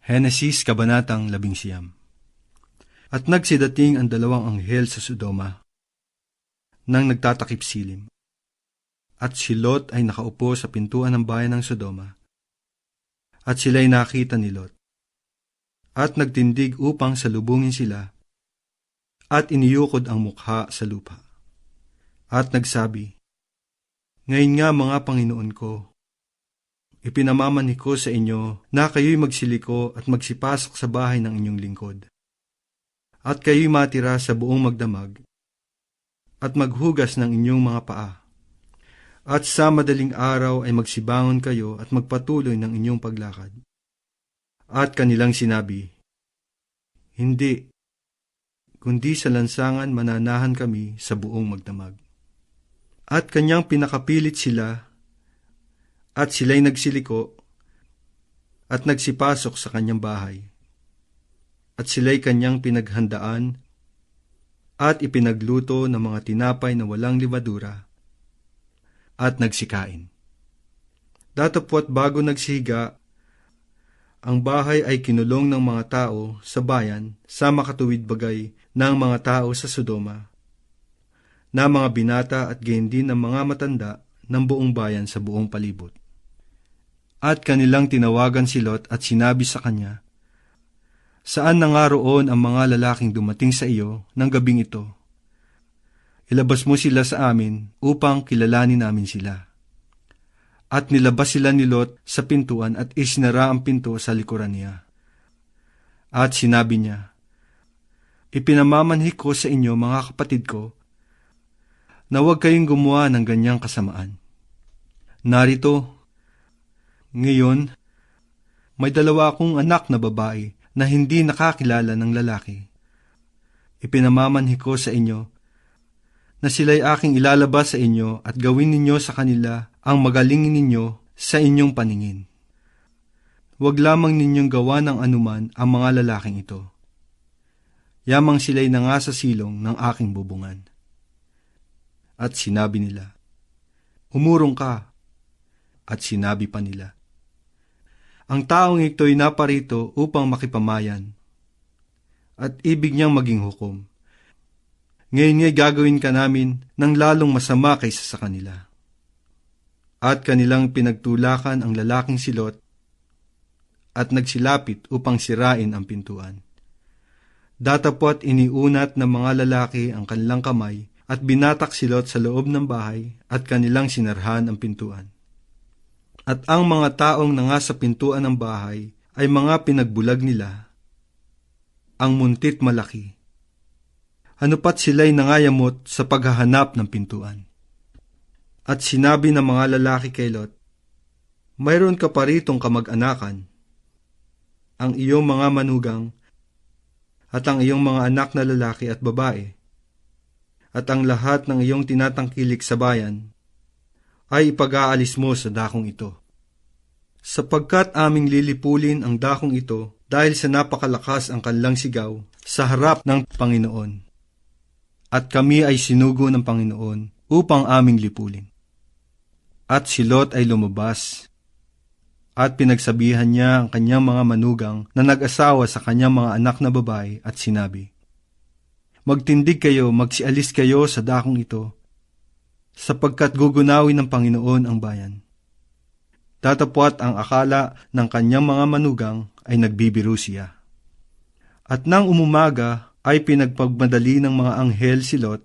Henesis Kabanatang 11. At nagsidating ang dalawang anghel sa Sodoma, nang nagtatakip silim. At si Lot ay nakaupo sa pintuan ng bayan ng Sodoma. At sila'y nakita ni Lot. At nagtindig upang salubungin sila, at iniyukod ang mukha sa lupa. At nagsabi, "Ngayon nga mga Panginoon ko, ipinamamani ko sa inyo na kayo'y magsiliko at magsipasok sa bahay ng inyong lingkod. At kayo'y matira sa buong magdamag at maghugas ng inyong mga paa. At sa madaling araw ay magsibangon kayo at magpatuloy ng inyong paglakad." At kanilang sinabi, "Hindi, kundi sa lansangan mananahan kami sa buong magdamag." At kanyang pinakapilit sila, at sila'y nagsiliko, at nagsipasok sa kanyang bahay. At sila'y kanyang pinaghandaan, at ipinagluto ng mga tinapay na walang liwadura, at nagsikain. Datapwat bago nagsihiga, ang bahay ay kinulong ng mga tao sa bayan sa makatuwid bagay ng mga tao sa Sodoma, na mga binata at gayon din ng mga matanda ng buong bayan sa buong palibot. At kanilang tinawagan si Lot at sinabi sa kanya, "Saan na nga roon ang mga lalaking dumating sa iyo ng gabing ito? Ilabas mo sila sa amin upang kilalanin namin sila." At nilabas sila ni Lot sa pintuan at isinara ang pinto sa likuran niya. At sinabi niya, "Ipinamamanhi ko sa inyo mga kapatid ko, na huwag kayong gumawa ng ganyang kasamaan. Narito, ngayon, may dalawa akong anak na babae na hindi nakakilala ng lalaki. Ipinamamanhi ko sa inyo na sila'y aking ilalabas sa inyo at gawin ninyo sa kanila ang magalingin ninyo sa inyong paningin. Huwag lamang ninyong gawa ng anuman ang mga lalaking ito. Yamang sila'y nanga sa silong ng aking bubungan." At sinabi nila, "Umurong ka." At sinabi pa nila, "Ang taong ito'y naparito upang makipamayan, at ibig niyang maging hukom. Ngayon nga'y gagawin ka namin ng lalong masama kaysa sa kanila." At kanilang pinagtulakan ang lalaking si Lot, at nagsilapit upang sirain ang pintuan. Datapwat iniunat ng mga lalaki ang kanilang kamay, at binatak si Lot sa loob ng bahay, at kanilang sinarhan ang pintuan. At ang mga taong nanga sa pintuan ng bahay ay mga pinagbulag nila, ang muntit malaki. Ano pat sila'y nangayamot sa paghahanap ng pintuan. At sinabi ng mga lalaki kay Lot, "Mayroon ka pa ritong kamag-anakan, ang iyong mga manugang, at ang iyong mga anak na lalaki at babae, at ang lahat ng iyong tinatangkilik sa bayan, ay ipag-aalis mo sa dakong ito. Sapagkat aming lilipulin ang dakong ito dahil sa napakalakas ang kanilang sigaw sa harap ng Panginoon. At kami ay sinugo ng Panginoon upang aming lipulin." At si Lot ay lumabas, at pinagsabihan niya ang kanyang mga manugang na nag-asawa sa kanyang mga anak na babae, at sinabi, "Magtindig kayo, magsialis kayo sa dakong ito, sapagkat gugunawin ng Panginoon ang bayan." Datapwat ang akala ng kanyang mga manugang ay nagbibiro siya. At nang umumaga ay pinagpagmadali ng mga anghel si Lot,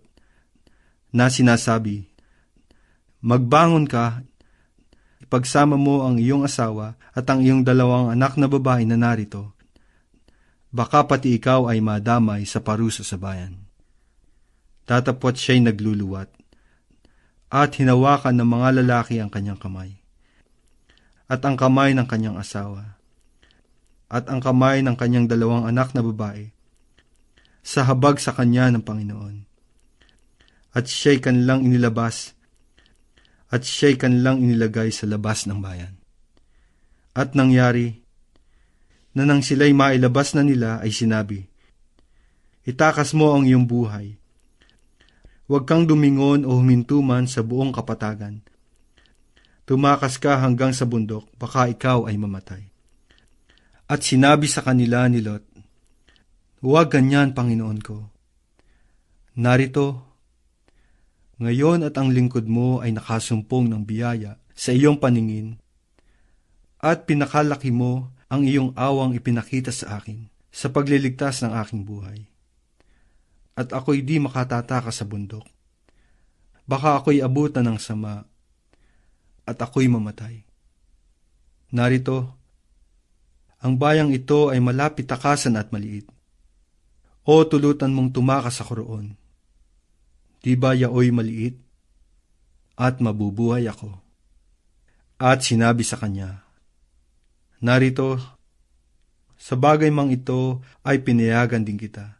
na sinasabi, "Magbangon ka, ipagsama mo ang iyong asawa at ang iyong dalawang anak na babae na narito. Baka pati ikaw ay madamay sa parusa sa bayan." Datapwat siya'y nagluluwat, at hinawakan ng mga lalaki ang kanyang kamay, at ang kamay ng kanyang asawa, at ang kamay ng kanyang dalawang anak na babae, sa habag sa kanya ng Panginoon. At siya'y kanilang inilabas, at siya'y kanilang inilagay sa labas ng bayan. At nangyari, na nang sila'y mailabas na nila ay sinabi, "Itakas mo ang iyong buhay. Huwag kang dumingon o huminto man sa buong kapatagan. Tumakas ka hanggang sa bundok, baka ikaw ay mamatay." At sinabi sa kanila ni Lot, "Huwag ganyan, Panginoon ko. Narito, ngayon at ang lingkod mo ay nakasumpong ng biyaya sa iyong paningin, at pinakalaki mo ang iyong awang ipinakita sa akin sa pagliligtas ng aking buhay. At ako'y di makatataka sa bundok. Baka ako'y abutan ng sama, at ako'y mamatay. Narito, ang bayang ito ay malapit takasan at maliit. O tulutan mong tumakas ako roon. Di ba yaoy maliit? At mabubuhay ako." At sinabi sa kanya, "Narito, sa bagay mang ito ay pinayagan din kita,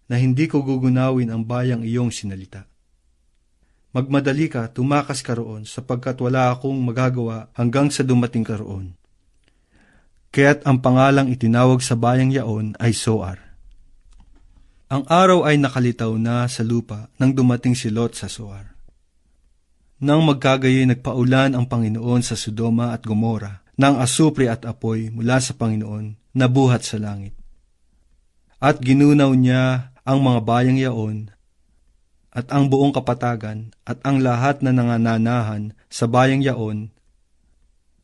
na hindi ko gugunawin ang bayang iyong sinalita. Magmadali ka, tumakas ka roon, sapagkat wala akong magagawa hanggang sa dumating ka roon." Kaya't ang pangalang itinawag sa bayang yaon ay Zoar. Ang araw ay nakalitaw na sa lupa nang dumating si Lot sa Zoar. Nang magkagayoy nagpaulan ang Panginoon sa Sodoma at Gomora ng asupre at apoy mula sa Panginoon na buhat sa langit. At ginunaw niya ang mga bayang yaon at ang buong kapatagan at ang lahat na nangananahan sa bayang yaon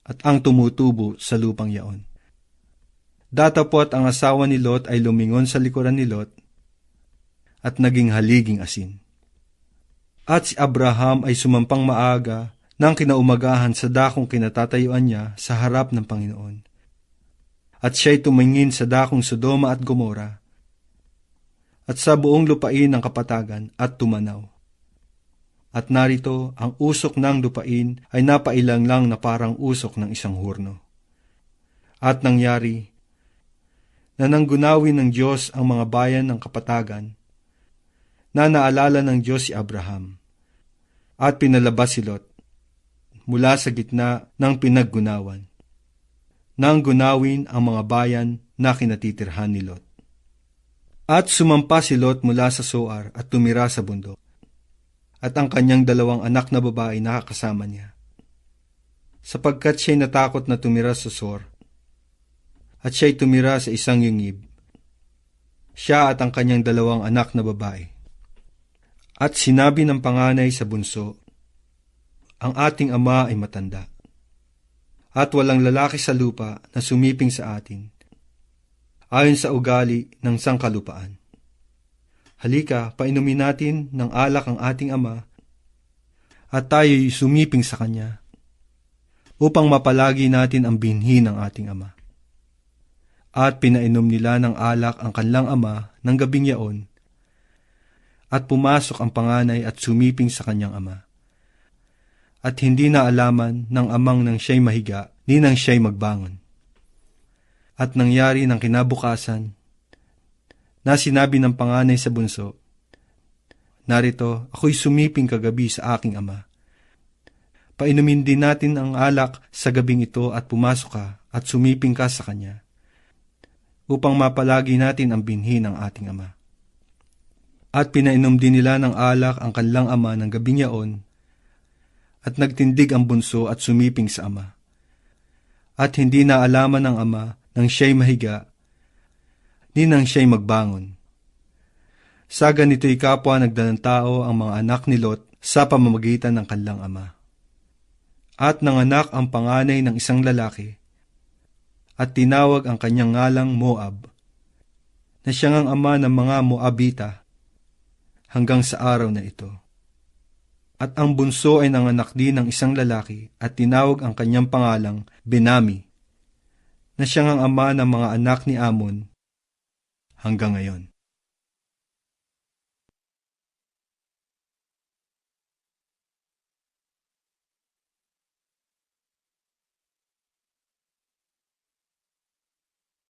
at ang tumutubo sa lupang yaon. Datapot ang asawa ni Lot ay lumingon sa likuran ni Lot at naging haliging asin. At si Abraham ay sumampang maaga ng kinaumagahan sa dakong kinatatayuan niya sa harap ng Panginoon. At siya'y tumingin sa dakong Sodoma at Gomora at sa buong lupain ng kapatagan at tumanaw. At narito, ang usok ng lupain ay napailang lang na parang usok ng isang hurno. At nangyari na nanggunawin ng Diyos ang mga bayan ng kapatagan, na naalala ng Diyos si Abraham, at pinalabas si Lot mula sa gitna ng pinaggunawan, nang gunawin ang mga bayan na kinatitirhan ni Lot. At sumampa si Lot mula sa Zoar at tumira sa bundok, at ang kanyang 2 anak na babae nakakasama niya, sapagkat siya'y natakot na tumira sa Zoar, at siya'y tumira sa isang yungib, siya at ang kanyang 2 anak na babae. At sinabi ng panganay sa bunso, "Ang ating ama ay matanda, at walang lalaki sa lupa na sumiping sa atin, ayon sa ugali ng sangkalupaan. Halika, painumin natin ng alak ang ating ama, at tayo'y sumiping sa kanya, upang mapalagi natin ang binhi ng ating ama." At pinainom nila ng alak ang kanilang ama ng gabing yaon, at pumasok ang panganay at sumiping sa kanyang ama. At hindi na alaman ng amang nang siya'y mahiga, ni nang siya'y magbangon. At nangyari ng kinabukasan, na sinabi ng panganay sa bunso, "Narito, ako'y sumiping kagabi sa aking ama. Painumin din natin ang alak sa gabing ito at pumasok ka at sumiping ka sa kanya, upang mapalagi natin ang binhi ng ating ama." At pinainom din nila ng alak ang kanilang ama ng gabing yaon, at nagtindig ang bunso at sumiping sa ama. At hindi na alaman ng ama nang siya'y mahiga, ni nang siya'y magbangon. Sa ganito'y kapwa nagdanang tao ang mga anak ni Lot sa pamamagitan ng kanilang ama. At nanganak ang panganay ng isang lalaki, at tinawag ang kanyang ngalang Moab, na siyang ang ama ng mga Moabita hanggang sa araw na ito. At ang bunso ay nanganak din ng isang lalaki, at tinawag ang kanyang pangalang Benami, na siyang ang ama ng mga anak ni Amon hanggang ngayon.